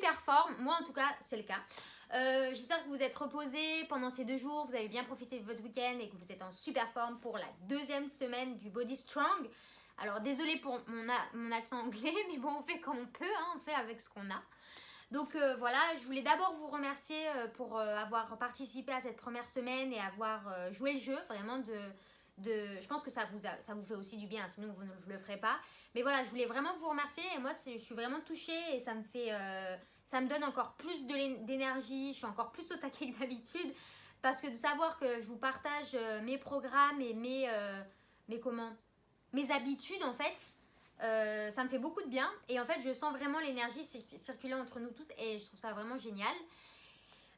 super forme. Moi en tout cas c'est le cas. J'espère que vous êtes reposés pendant ces 2 jours, vous avez bien profité de votre week-end et que vous êtes en super forme pour la 2e semaine du Body Strong. Alors désolée pour mon accent anglais, mais bon on fait comme on peut, hein, on fait avec ce qu'on a. Donc voilà, je voulais d'abord vous remercier pour avoir participé à cette première semaine et avoir joué le jeu, vraiment je pense que ça vous fait aussi du bien, sinon vous ne le ferez pas. Mais voilà, je voulais vraiment vous remercier et moi je suis vraiment touchée et ça me donne encore plus d'énergie, je suis encore plus au taquet que d'habitude parce que de savoir que je vous partage mes programmes et mes habitudes en fait, ça me fait beaucoup de bien et en fait je sens vraiment l'énergie circuler entre nous tous et je trouve ça vraiment génial.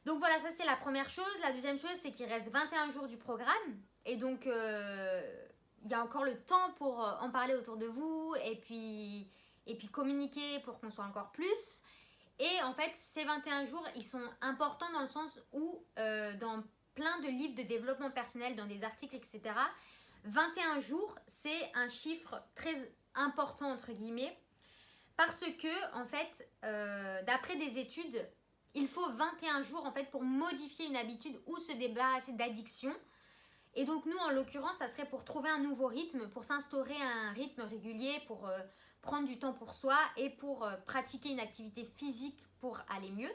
Donc voilà, ça c'est la première chose. La deuxième chose c'est qu'il reste 21 jours du programme et donc il y a encore le temps pour en parler autour de vous et puis communiquer pour qu'on soit encore plus. Et en fait ces 21 jours ils sont importants dans le sens où dans plein de livres de développement personnel, dans des articles etc., 21 jours, c'est un chiffre très important entre guillemets parce que en fait, d'après des études, il faut 21 jours en fait pour modifier une habitude ou se débarrasser d'addiction. Et donc nous, en l'occurrence, ça serait pour trouver un nouveau rythme, pour s'instaurer un rythme régulier, pour prendre du temps pour soi et pour pratiquer une activité physique pour aller mieux.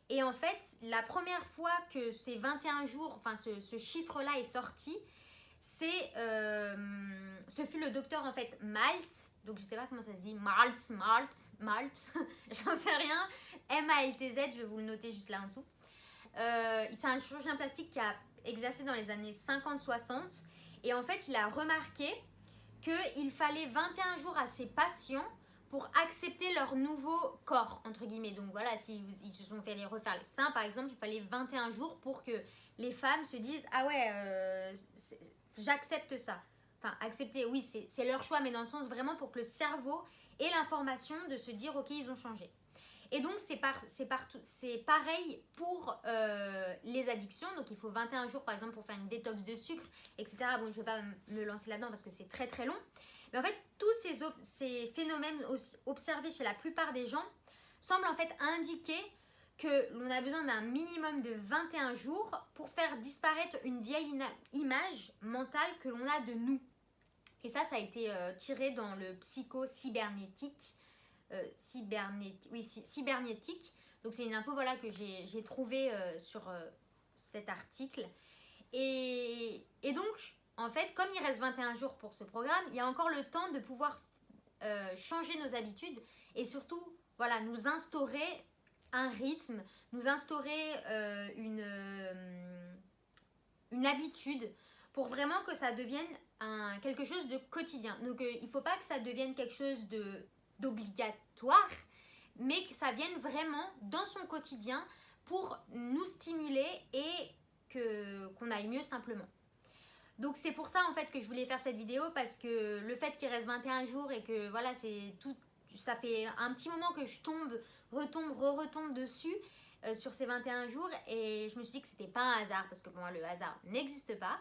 Et en fait, la première fois que ces 21 jours, enfin ce chiffre-là est sorti, ce fut le docteur en fait Maltz, donc je sais pas comment ça se dit, Maltz, j'en sais rien, M-A-L-T-Z, je vais vous le noter juste là en dessous. C'est un chirurgien plastique qui a exercé dans les années 50-60 et en fait il a remarqué qu'il fallait 21 jours à ses patients pour accepter leur nouveau corps, entre guillemets. Donc voilà, s'ils se sont fait refaire les seins par exemple, il fallait 21 jours pour que les femmes se disent « Ah ouais, j'accepte ça ». Enfin, accepter, oui, c'est leur choix, mais dans le sens vraiment pour que le cerveau ait l'information de se dire « Ok, ils ont changé ». Et donc, c'est pareil pour les addictions. Donc, il faut 21 jours, par exemple, pour faire une détox de sucre, etc. Bon, je ne vais pas me lancer là-dedans parce que c'est très, très long. Mais en fait, tous ces phénomènes observés chez la plupart des gens semblent en fait indiquer que l'on a besoin d'un minimum de 21 jours pour faire disparaître une vieille image mentale que l'on a de nous. Et ça a été tiré dans le psycho-cybernétique. Cybernétique. Donc c'est une info voilà, que j'ai trouvée sur cet article. Et donc, en fait, comme il reste 21 jours pour ce programme, il y a encore le temps de pouvoir changer nos habitudes et surtout, voilà, nous instaurer un rythme, nous instaurer une habitude pour vraiment que ça devienne quelque chose de quotidien. Donc il ne faut pas que ça devienne quelque chose d'obligatoire, mais que ça vienne vraiment dans son quotidien pour nous stimuler et qu'on aille mieux simplement. Donc c'est pour ça en fait que je voulais faire cette vidéo parce que le fait qu'il reste 21 jours et que voilà, ça fait un petit moment que je retombe dessus sur ces 21 jours et je me suis dit que c'était pas un hasard parce que pour moi le hasard n'existe pas.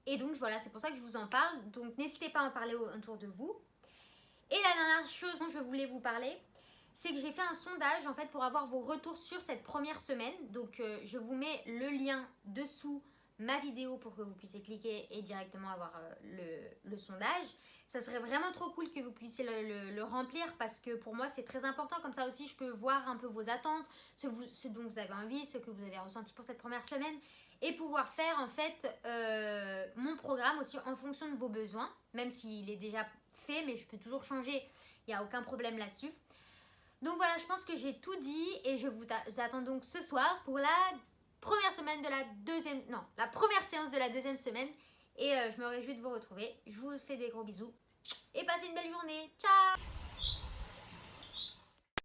Et donc voilà, c'est pour ça que je vous en parle. Donc n'hésitez pas à en parler autour de vous. Et la dernière chose dont je voulais vous parler, c'est que j'ai fait un sondage en fait pour avoir vos retours sur cette première semaine. Donc je vous mets le lien dessous ma vidéo pour que vous puissiez cliquer et directement avoir le sondage. Ça serait vraiment trop cool que vous puissiez le remplir parce que pour moi c'est très important. Comme ça aussi je peux voir un peu vos attentes, ce dont vous avez envie, ce que vous avez ressenti pour cette première semaine et pouvoir faire en fait mon programme aussi en fonction de vos besoins, même s'il est déjà fait, mais je peux toujours changer, il n'y a aucun problème là-dessus. Donc voilà, je pense que j'ai tout dit et je vous attends donc ce soir pour la première semaine de la première séance de la 2e semaine et je me réjouis de vous retrouver. Je vous fais des gros bisous et passez une belle journée. Ciao!